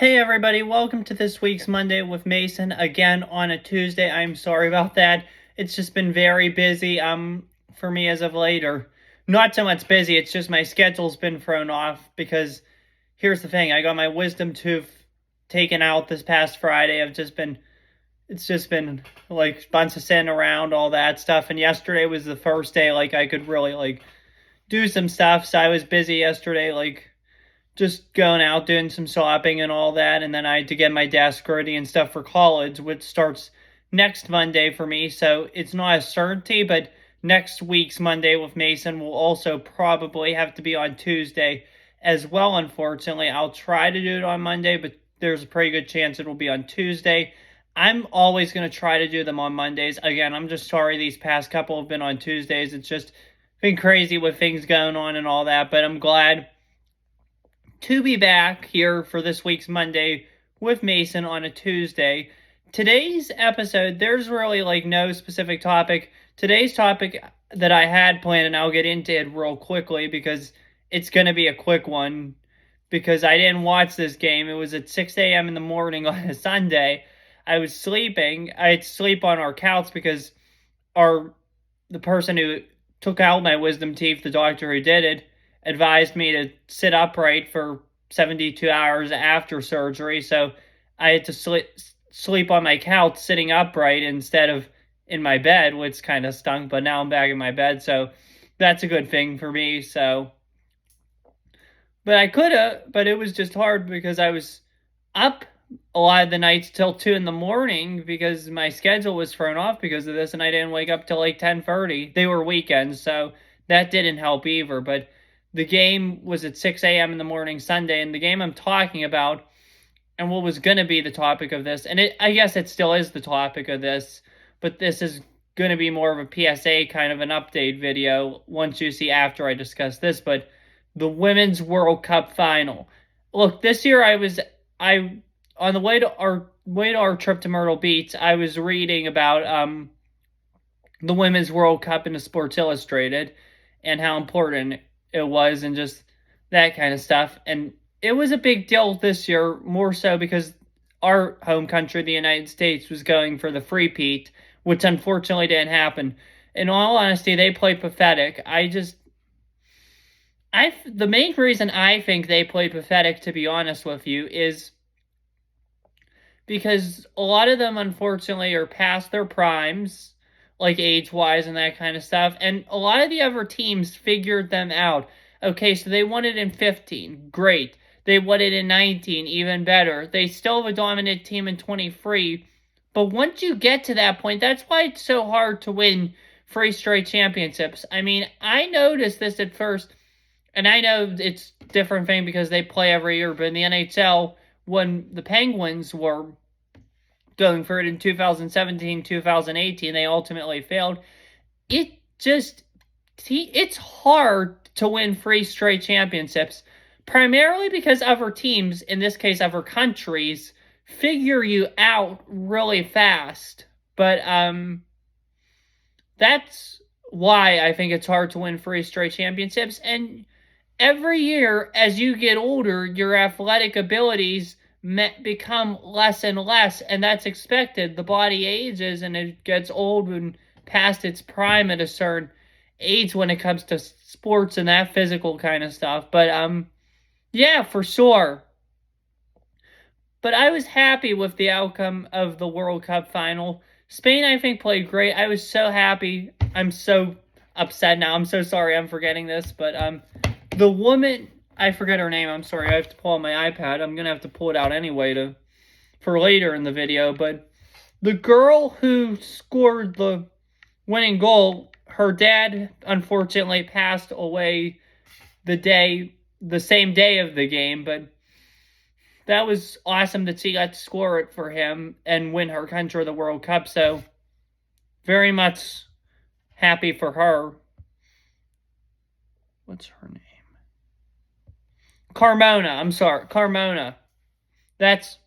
Hey everybody, welcome to this week's Monday with Mason, again on a Tuesday. I'm sorry about that. It's just been very busy for me as of late, or not so much busy, it's just my schedule's been thrown off because here's the thing, I got my wisdom tooth taken out this past Friday. It's just been like a bunch of sitting around, all that stuff, and yesterday was the first day like I could really like do some stuff, so I was busy yesterday like just going out doing some shopping and all that, and then I had to get my desk ready and stuff for college, which starts next Monday for me. So it's not a certainty, but next week's Monday with Mason will also probably have to be on Tuesday as well. Unfortunately, I'll try to do it on Monday, but there's a pretty good chance it will be on Tuesday. I'm always going to try to do them on Mondays. Again, I'm just sorry these past couple have been on Tuesdays. It's just been crazy with things going on and all that, but I'm glad to be back here for this week's Monday with Mason on a Tuesday. Today's episode, there's really like no specific topic. Today's topic that I had planned, and I'll get into it real quickly because it's going to be a quick one because I didn't watch this game. It was at 6 a.m. in the morning on a Sunday. I was sleeping. I had to sleep on our couch because the person who took out my wisdom teeth, the doctor who did it, advised me to sit upright for 72 hours after surgery. So I had to sleep on my couch sitting upright instead of in my bed, which kind of stunk, but now I'm back in my bed. So that's a good thing for me. But I could have, but it was just hard because I was up a lot of the nights till 2 in the morning because my schedule was thrown off because of this, and I didn't wake up till like 10:30. They were weekends, so that didn't help either. But the game was at 6 a.m. in the morning Sunday, and the game I'm talking about, and what was going to be the topic of this, and I guess it still is the topic of this, but this is going to be more of a PSA kind of an update video once you see after I discuss this, but the Women's World Cup Final. Look, this year on the way to our trip to Myrtle Beach, I was reading about the Women's World Cup in the Sports Illustrated and how important it was and just that kind of stuff. And it was a big deal this year, more so because our home country, the United States, was going for the three-peat, which unfortunately didn't happen. In all honesty, they played pathetic. The main reason I think they played pathetic, to be honest with you, is because a lot of them, unfortunately, are past their primes, like age-wise and that kind of stuff. And a lot of the other teams figured them out. Okay, so they won it in 15. Great. They won it in 19. Even better. They still have a dominant team in 23. But once you get to that point, that's why it's so hard to win 3 straight championships. I mean, I noticed this at first, and I know it's a different thing because they play every year, but in the NHL, when the Penguins were going for it in 2017, 2018, they ultimately failed. It's hard to win 3 straight championships, primarily because other teams, in this case other countries, figure you out really fast. But that's why I think it's hard to win 3 straight championships. And every year, as you get older, your athletic abilities become less and less, and that's expected. The body ages, and it gets old and past its prime at a certain age when it comes to sports and that physical kind of stuff. But yeah, for sure. But I was happy with the outcome of the World Cup final. Spain, I think, played great. I was so happy. I'm so upset now. I'm so sorry I'm forgetting this, but the woman, I forget her name. I'm sorry. I have to pull out my iPad. I'm going to have to pull it out anyway for later in the video. But the girl who scored the winning goal, her dad unfortunately passed away the same day of the game. But that was awesome that she got to score it for him and win her country the World Cup. So very much happy for her. What's her name? Carmona. That's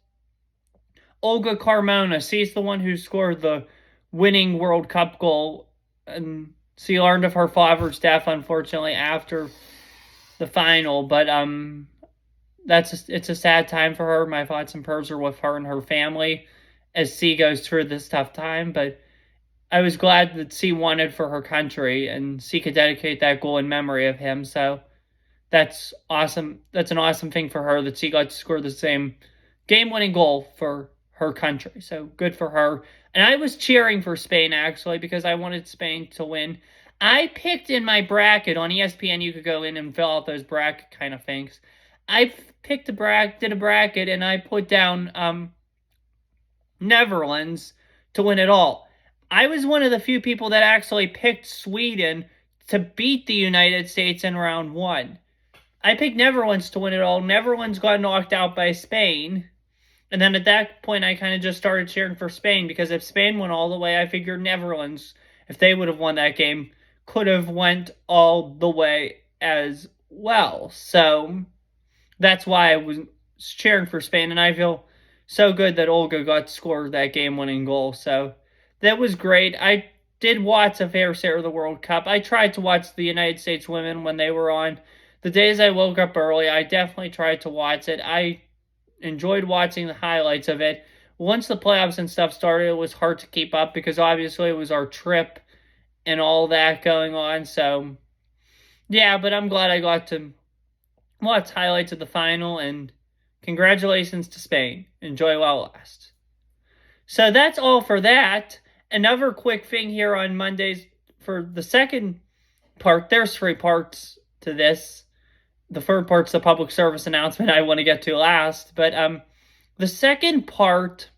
Olga Carmona. She's the one who scored the winning World Cup goal. And she learned of her father's death, unfortunately, after the final. But it's a sad time for her. My thoughts and prayers are with her and her family as C goes through this tough time. But I was glad that C wanted for her country and C could dedicate that goal in memory of him. So that's awesome. That's an awesome thing for her that she got to score the same game-winning goal for her country. So good for her. And I was cheering for Spain, actually, because I wanted Spain to win. I picked in my bracket on ESPN. You could go in and fill out those bracket kind of things. I picked did a bracket, and I put down Netherlands to win it all. I was one of the few people that actually picked Sweden to beat the United States in round one. I picked Netherlands to win it all. Netherlands got knocked out by Spain. And then at that point, I kind of just started cheering for Spain because if Spain went all the way, I figured Netherlands, if they would have won that game, could have went all the way as well. So that's why I was cheering for Spain. And I feel so good that Olga got to score that game-winning goal. So that was great. I did watch a fair share of the World Cup. I tried to watch the United States women when they were on. The days I woke up early, I definitely tried to watch it. I enjoyed watching the highlights of it. Once the playoffs and stuff started, it was hard to keep up because obviously it was our trip and all that going on. So, yeah, but I'm glad I got to watch highlights of the final, and congratulations to Spain. Enjoy while it lasts. So that's all for that. Another quick thing here on Mondays for the second part. There's 3 parts to this. The third part's the public service announcement I want to get to last. But the second part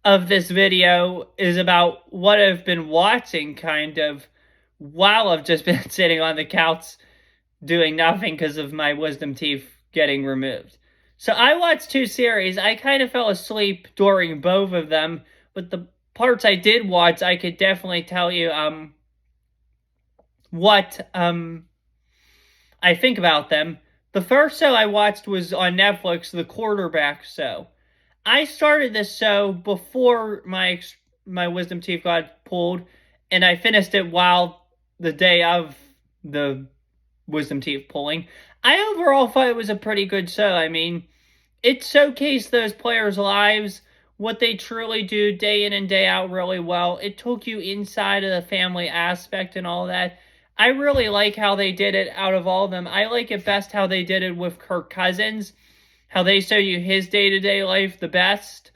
of this video is about what I've been watching kind of while I've just been sitting on the couch doing nothing because of my wisdom teeth getting removed. So I watched 2 series. I kind of fell asleep during both of them, but the parts I did watch, I could definitely tell you what I think about them. The first show I watched was on Netflix, The Quarterback Show. I started this show before my wisdom teeth got pulled, and I finished it while the day of the wisdom teeth pulling. I overall thought it was a pretty good show. I mean, it showcased those players' lives, what they truly do day in and day out really well. It took you inside of the family aspect and all that. I really like how they did it out of all of them. I like it best how they did it with Kirk Cousins, how they show you his day-to-day life the best.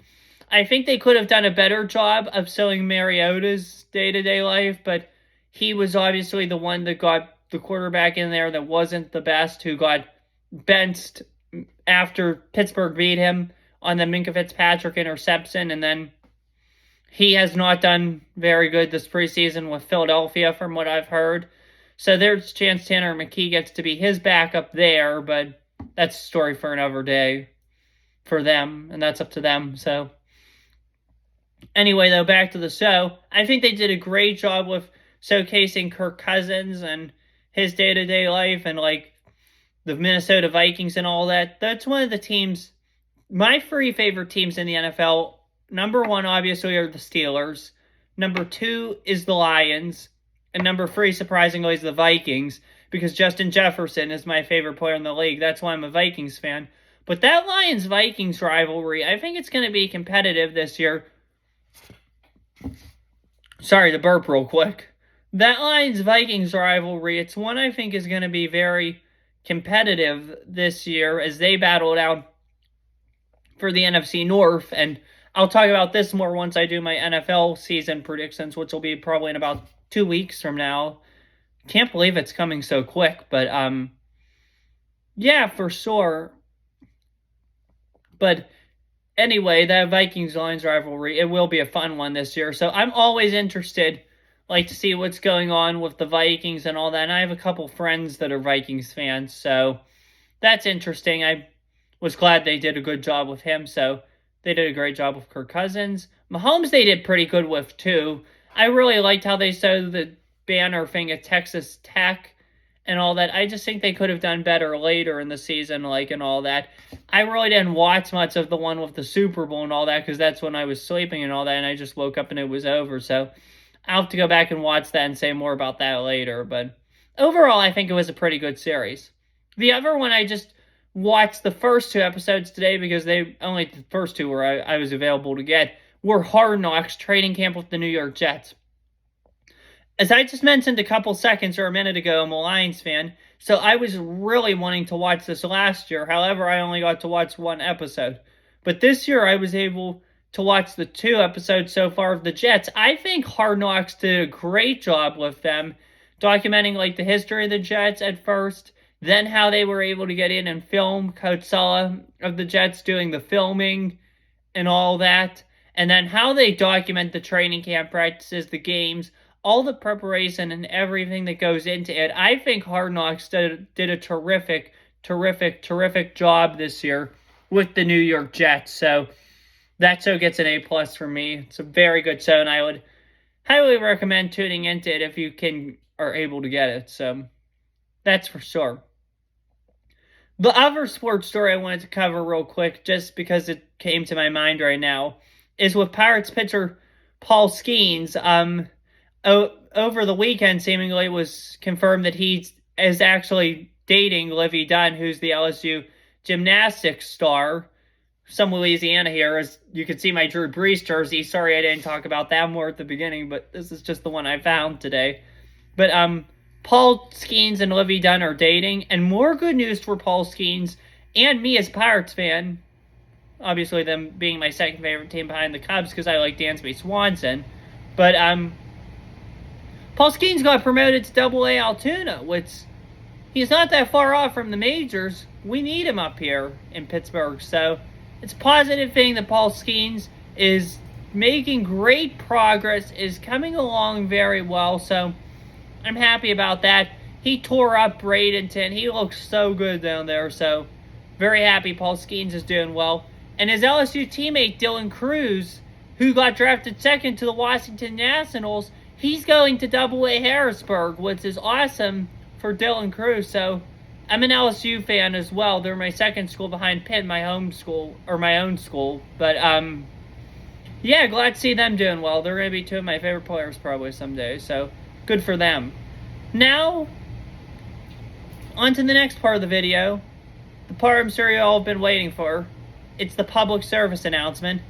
I think they could have done a better job of showing Mariota's day-to-day life, but he was obviously the one that got the quarterback in there that wasn't the best, who got benched after Pittsburgh beat him on the Minka Fitzpatrick interception, and then he has not done very good this preseason with Philadelphia from what I've heard. So there's a chance Tanner McKee gets to be his backup there, but that's a story for another day for them, and that's up to them. So anyway, though, back to the show. I think they did a great job with showcasing Kirk Cousins and his day-to-day life and, like, the Minnesota Vikings and all that. That's one of the teams, my 3 favorite teams in the NFL. Number 1, obviously, are the Steelers. Number 2 is the Lions. And number 3, surprisingly, is the Vikings, because Justin Jefferson is my favorite player in the league. That's why I'm a Vikings fan. But that Lions-Vikings rivalry, I think it's going to be competitive this year. Sorry to burp real quick. That Lions-Vikings rivalry, it's one I think is going to be very competitive this year as they battle it out for the NFC North. And I'll talk about this more once I do my NFL season predictions, which will be probably in about 2 weeks from now. Can't believe it's coming so quick, but yeah, for sure. But anyway, that Vikings-Lions rivalry, it will be a fun one this year. So I'm always interested, like, to see what's going on with the Vikings and all that. And I have a couple friends that are Vikings fans, so that's interesting. I was glad they did a good job with him, so they did a great job with Kirk Cousins. Mahomes, they did pretty good with, too. I really liked how they showed the banner thing at Texas Tech and all that. I just think they could have done better later in the season, like, and all that. I really didn't watch much of the one with the Super Bowl and all that, because that's when I was sleeping and all that, and I just woke up and it was over. So I'll have to go back and watch that and say more about that later. But overall, I think it was a pretty good series. The other one I just watched the first 2 episodes today because only the first two were I was available to get, were Hard Knocks training camp with the New York Jets. As I just mentioned a couple seconds or a minute ago, I'm a Lions fan, so I was really wanting to watch this last year. However, I only got to watch 1 episode. But this year, I was able to watch the 2 episodes so far of the Jets. I think Hard Knocks did a great job with them, documenting like the history of the Jets at first, then how they were able to get in and film, Coach Sala of the Jets doing the filming and all that, and then how they document the training camp practices, the games, all the preparation and everything that goes into it. I think Hard Knocks did a terrific job this year with the New York Jets. So that show gets an A+ from me. It's a very good show, and I would highly recommend tuning into it if you are able to get it. So that's for sure. The other sports story I wanted to cover real quick, just because it came to my mind right now, is with Pirates pitcher Paul Skenes. Over the weekend, seemingly, it was confirmed that he is actually dating Livy Dunn, who's the LSU gymnastics star. Some Louisiana here, as you can see my Drew Brees jersey. Sorry I didn't talk about that more at the beginning, but this is just the one I found today. But Paul Skenes and Livy Dunn are dating, and more good news for Paul Skenes and me as a Pirates fan. Obviously, them being my second favorite team behind the Cubs because I like Dansby Swanson. But Paul Skenes got promoted to Double-A Altoona, which he's not that far off from the majors. We need him up here in Pittsburgh, so it's a positive thing that Paul Skenes is making great progress, is coming along very well, so I'm happy about that. He tore up Bradenton. He looks so good down there, so very happy Paul Skenes is doing well. And his LSU teammate, Dylan Cruz, who got drafted second to the Washington Nationals, he's going to Double-A Harrisburg, which is awesome for Dylan Cruz. So I'm an LSU fan as well. They're my second school behind Pitt, my home school, or my own school. But, yeah, glad to see them doing well. They're going to be 2 of my favorite players probably someday. So good for them. Now, on to the next part of the video. The part I'm sure you all have been waiting for. It's the public service announcement.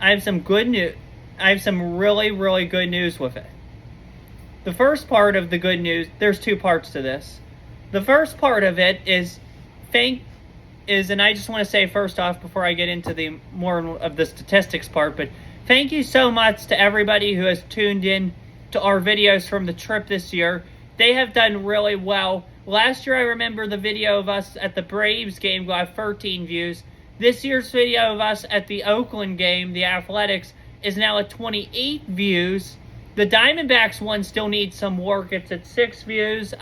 I have some good news. I have some really, really good news with it. The first part of the good news, there's 2 parts to this. The first part of it is, and I just want to say first off, before I get into the more of the statistics part, but thank you so much to everybody who has tuned in to our videos from the trip this year. They have done really well. Last year, I remember the video of us at the Braves game got 13 views. This year's video of us at the Oakland game, the Athletics, is now at 28 views. The Diamondbacks one still needs some work. It's at 6 views.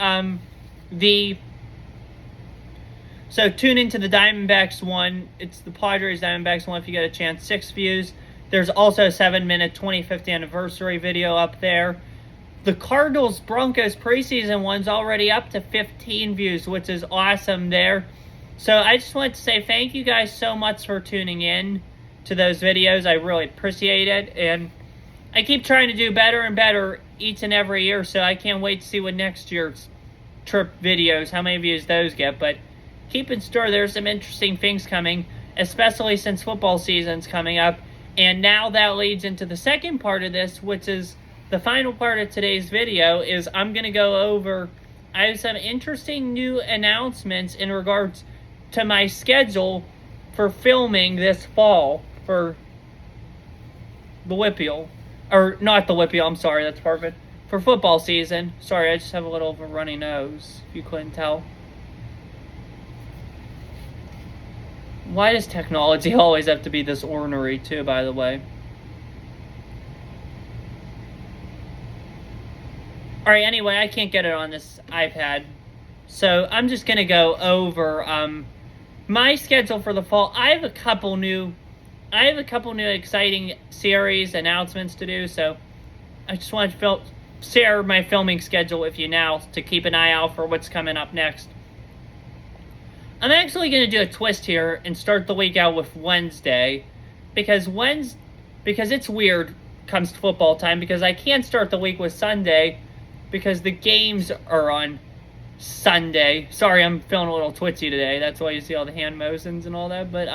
So tune into the Diamondbacks one. It's the Padres Diamondbacks one if you get a chance. 6 views. There's also a 7-minute 25th anniversary video up there. The Cardinals Broncos preseason one's already up to 15 views, which is awesome there. So I just want to say thank you guys so much for tuning in to those videos. I really appreciate it, and I keep trying to do better and better each and every year, so I can't wait to see what next year's trip videos, how many views those get. But keep in store, there's some interesting things coming, especially since football season's coming up. And now that leads into the second part of this, which is the final part of today's video, is I'm going to go over, I have some interesting new announcements in regards to my schedule for filming this fall for the Whippeal. Or not the Whippeal, I'm sorry, that's perfect. For football season. Sorry, I just have a little of a runny nose, if you couldn't tell. Why does technology always have to be this ornery, too, by the way? Alright, anyway, I can't get it on this iPad. So, I'm just going to go over my schedule for the fall. I have a couple new exciting series announcements to do, so I just wanted to share my filming schedule with you now to keep an eye out for what's coming up next. I'm actually going to do a twist here and start the week out with Wednesday, because it's weird comes to football time, because I can't start the week with Sunday because the games are on Sunday. Sorry, I'm feeling a little twitchy today. That's why you see all the hand motions and all that. But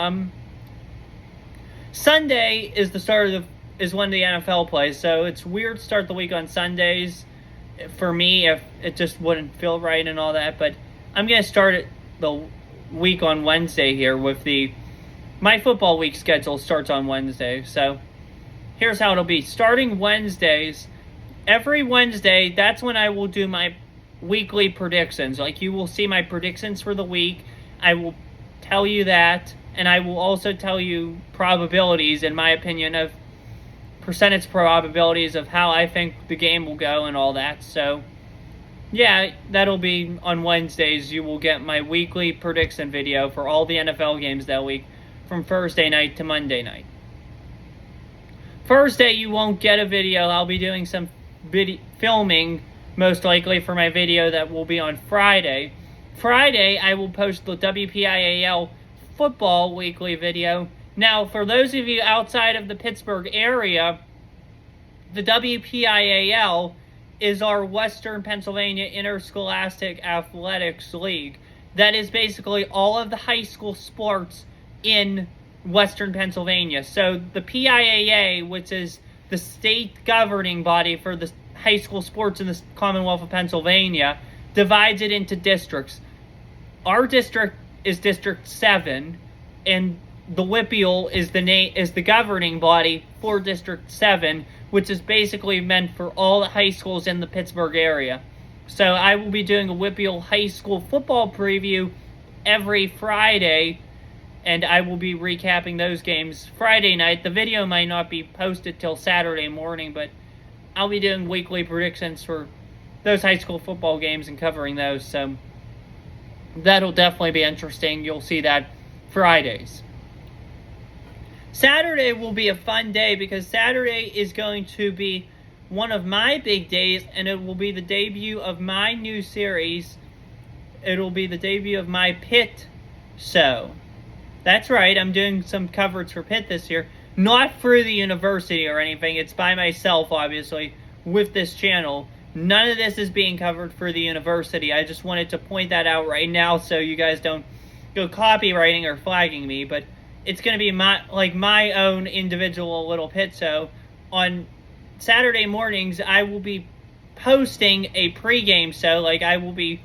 Sunday is the start of is when the NFL plays. So it's weird to start the week on Sundays for me if it just wouldn't feel right and all that. But I'm gonna start it the week on Wednesday here with my football week schedule starts on Wednesday. So here's how it'll be. Starting Wednesdays, every Wednesday, that's when I will do my weekly predictions. Like, you will see my predictions for the week. I will tell you that, and I will also tell you probabilities, in my opinion, of percentage probabilities of how I think the game will go and all that. So, yeah, that'll be on Wednesdays. You will get my weekly prediction video for all the NFL games that week from Thursday night to Monday night. Thursday, you won't get a video. I'll be doing some filming, most likely, for my video that will be on Friday. Friday, I will post the WPIAL football weekly video. Now, for those of you outside of the Pittsburgh area, the WPIAL is our Western Pennsylvania Interscholastic Athletics League. That is basically all of the high school sports in Western Pennsylvania. So the PIAA, which is the state governing body for the high school sports in the Commonwealth of Pennsylvania, divides it into districts. Our district is District 7, and the WPIAL is the governing body for District 7, which is basically meant for all the high schools in the Pittsburgh area. So I will be doing a WPIAL high school football preview every Friday, and I will be recapping those games Friday night. The video might not be posted till Saturday morning, but I'll be doing weekly predictions for those high school football games and covering those. So that'll definitely be interesting. You'll see that Fridays. Saturday will be a fun day because Saturday is going to be one of my big days, and it will be the debut of my new series. It'll be the debut of my Pitt show. That's right, I'm doing some coverage for Pitt this year. Not through the university or anything. It's by myself, obviously, with this channel. None of this is being covered for the university. I just wanted to point that out right now so you guys don't go copywriting or flagging me. But it's going to be my own individual little Pitt show. On Saturday mornings, I will be posting a pregame show. Like, I will be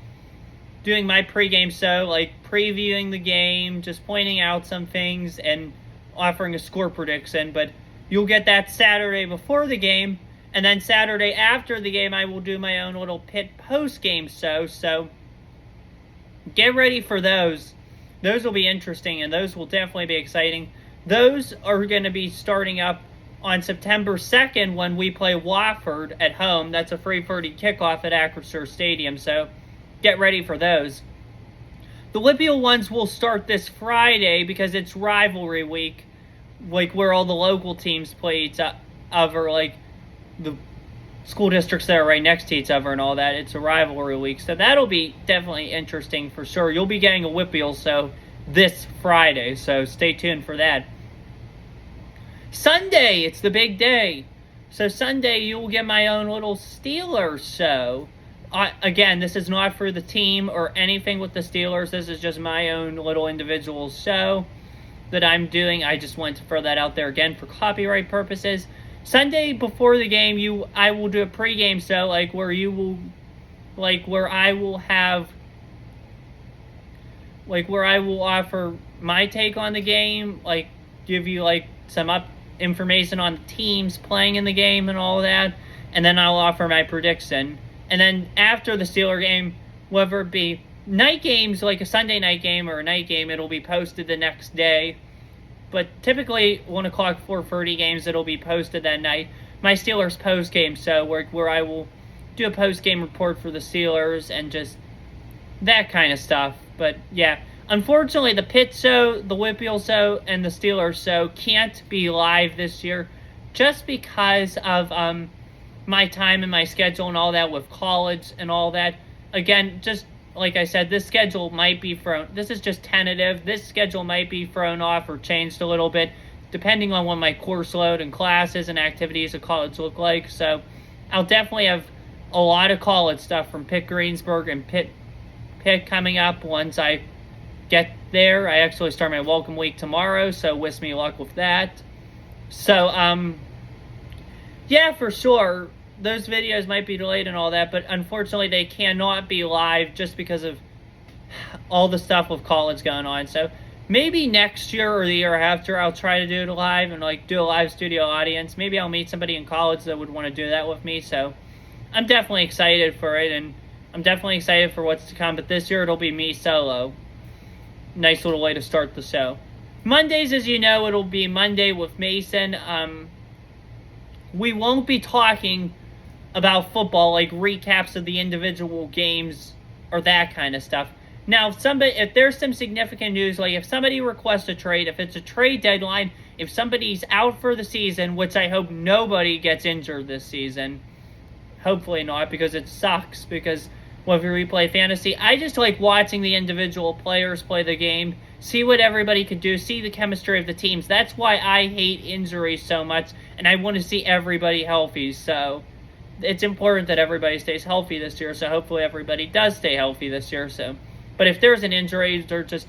doing my pregame show, like previewing the game, just pointing out some things, and offering a score prediction. But you'll get that Saturday before the game, and then Saturday after the game, I will do my own little Pitt post-game show. So get ready for those. Those will be interesting, and those will definitely be exciting. Those are going to be starting up on September 2nd when we play Wofford at home. That's a 3:30 kickoff at Acrisure Stadium, so get ready for those. The WPIAL ones will start this Friday because it's rivalry week, like where all the local teams play each other, like the school districts that are right next to each other and all that. It's a rivalry week, so that'll be definitely interesting for sure. You'll be getting a WPIAL show this Friday, so stay tuned for that. Sunday, it's the big day. So Sunday, you will get my own little Steelers show. Again, this is not for the team or anything with the Steelers. This is just my own little individual show that I'm doing. I just wanted to throw that out there again for copyright purposes. Sunday before the game, I will do a pregame show, where I will offer my take on the game, like give you some information on the teams playing in the game and all that, and then I'll offer my prediction. And then after the Steeler game, whether it be night games, like a Sunday night game or a night game, it'll be posted the next day. But typically, 1 o'clock, 4:30 games, it'll be posted that night. My Steelers post-game show, where I will do a post-game report for the Steelers and just that kind of stuff. But, yeah, unfortunately, the Pitt show, the WPIAL show, and the Steelers show can't be live this year just because of my time and my schedule and all that with college and all that. Again, just like I said, this schedule might be thrown. This is just tentative. This schedule might be thrown off or changed a little bit depending on what my course load and classes and activities at college look like. So I'll definitely have a lot of college stuff from Pitt Greensburg and Pitt pick coming up once I get there. I actually start my welcome week tomorrow, so wish me luck with that. So, yeah, for sure, those videos might be delayed and all that, but unfortunately they cannot be live just because of all the stuff with college going on. So maybe next year or the year after I'll try to do it live and like do a live studio audience. Maybe I'll meet somebody in college that would want to do that with me. So I'm definitely excited for it, and I'm definitely excited for what's to come. But this year it'll be me solo. Nice little way to start the show. Mondays, as you know, it'll be Monday with Mason. We won't be talking about football, like recaps of the individual games or that kind of stuff. Now, if there's some significant news, like if somebody requests a trade, if it's a trade deadline, if somebody's out for the season, which I hope nobody gets injured this season, hopefully not, because it sucks, because whenever we play fantasy, I just like watching the individual players play the game, see what everybody can do, see the chemistry of the teams. That's why I hate injuries so much, and I want to see everybody healthy. So it's important that everybody stays healthy this year, so hopefully everybody does stay healthy this year. So, but if there's an injury or just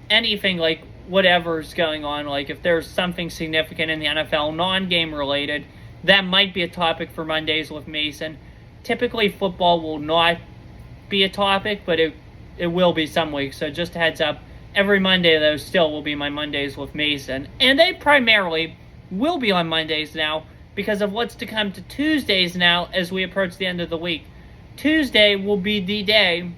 anything, like whatever's going on, like if there's something significant in the NFL, non-game related, that might be a topic for Mondays with Mason. Typically, football will not be a topic, but it will be some weeks, so just a heads up. Every Monday, though, still will be my Mondays with Mason, and they primarily will be on Mondays now because of what's to come to Tuesdays now as we approach the end of the week. Tuesday will be the day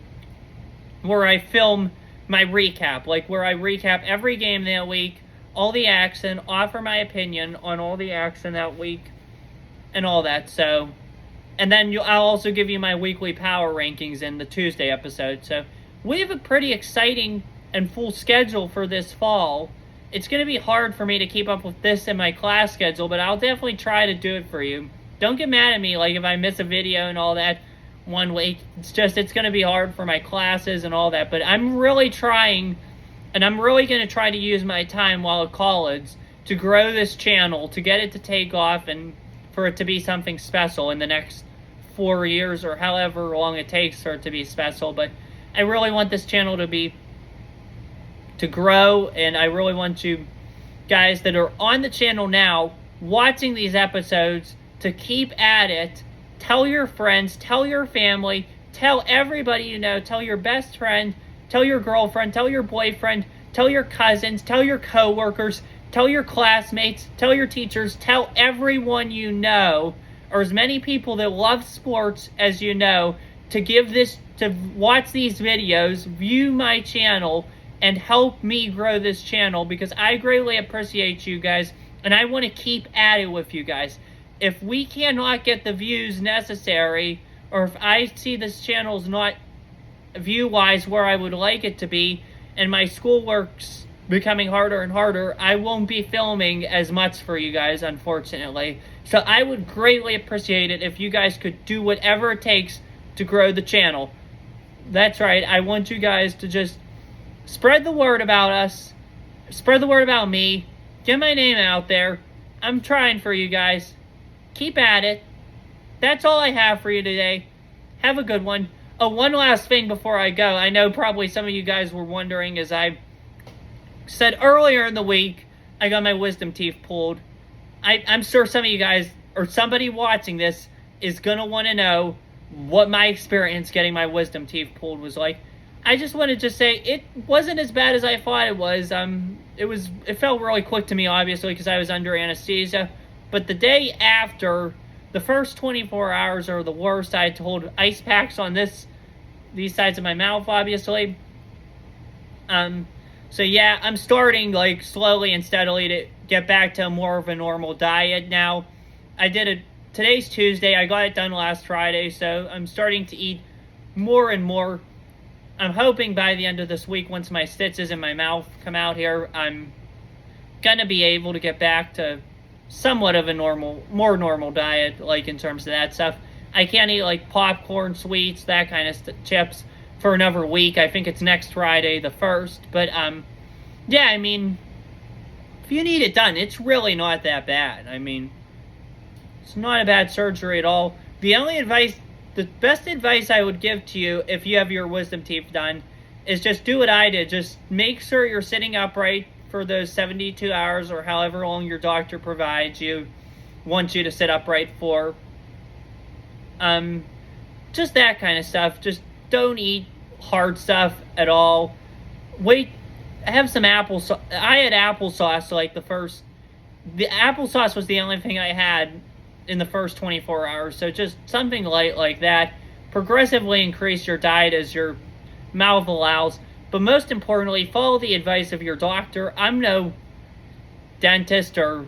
where I film my recap, like where I recap every game that week, all the action, offer my opinion on all the action that week, and all that. So, and then I'll also give you my weekly power rankings in the Tuesday episode. So we have a pretty exciting and full schedule for this fall. It's going to be hard for me to keep up with this in my class schedule, but I'll definitely try to do it for you. Don't get mad at me, like if I miss a video and all that one week. It's going to be hard for my classes and all that, but I'm really trying, and I'm really going to try to use my time while at college to grow this channel, to get it to take off, and for it to be something special in the next 4 years or however long it takes for it to be special. But I really want this channel to grow, and I really want you guys that are on the channel now watching these episodes to keep at it. Tell your friends, tell your family, tell everybody you know, tell your best friend, tell your girlfriend, tell your boyfriend, tell your cousins, tell your coworkers, tell your classmates, tell your teachers, tell everyone you know, or as many people that love sports as you know, to watch these videos, view my channel, and help me grow this channel, because I greatly appreciate you guys, and I want to keep at it with you guys. If we cannot get the views necessary, or if I see this channel's not view-wise where I would like it to be, and my schoolwork's becoming harder and harder, I won't be filming as much for you guys, unfortunately. So I would greatly appreciate it if you guys could do whatever it takes to grow the channel. That's right, I want you guys to just spread the word about us, spread the word about me, get my name out there. I'm trying for you guys. Keep at it. That's all I have for you today. Have a good one. Oh, one last thing before I go. I know probably some of you guys were wondering, as I said earlier in the week, I got my wisdom teeth pulled. I'm sure some of you guys, or somebody watching this, is going to want to know what my experience getting my wisdom teeth pulled was like. I just wanted to say it wasn't as bad as I thought it was. It felt really quick to me, obviously, because I was under anesthesia. But the day after, the first 24 hours are the worst. I had to hold ice packs on these sides of my mouth, obviously. So yeah, I'm starting like slowly and steadily to get back to more of a normal diet now. Today's Tuesday. I got it done last Friday, so I'm starting to eat more and more. I'm hoping by the end of this week, once my stitches in my mouth come out here, I'm gonna be able to get back to somewhat of a more normal diet, like in terms of that stuff. I can't eat like popcorn, sweets, that kind of chips for another week. I think it's next Friday, the 1st. But yeah, I mean, if you need it done, it's really not that bad. I mean, it's not a bad surgery at all. The only advice the best advice I would give to you if you have your wisdom teeth done is just do what I did. Just make sure you're sitting upright for those 72 hours or however long your doctor wants you to sit upright for. Just that kind of stuff. Just don't eat hard stuff at all. Wait, have some applesauce. I had applesauce like the applesauce was the only thing I had in the first 24 hours. So just something light like that. Progressively increase your diet as your mouth allows. But most importantly, follow the advice of your doctor. I'm no dentist or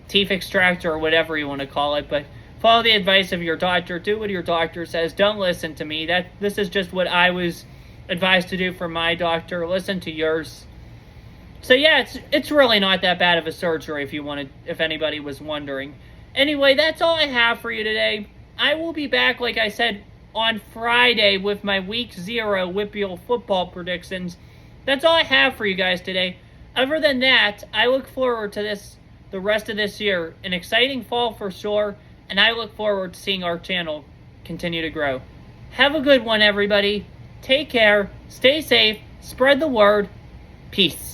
teeth extractor or whatever you want to call it, but follow the advice of your doctor. Do what your doctor says. Don't listen to me. This is just what I was advised to do from my doctor. Listen to yours. So yeah, it's really not that bad of a surgery if anybody was wondering. Anyway, that's all I have for you today. I will be back, like I said, on Friday with my Week 0 Whitfield football predictions. That's all I have for you guys today. Other than that, I look forward to the rest of this year. An exciting fall for sure, and I look forward to seeing our channel continue to grow. Have a good one, everybody. Take care, stay safe, spread the word. Peace.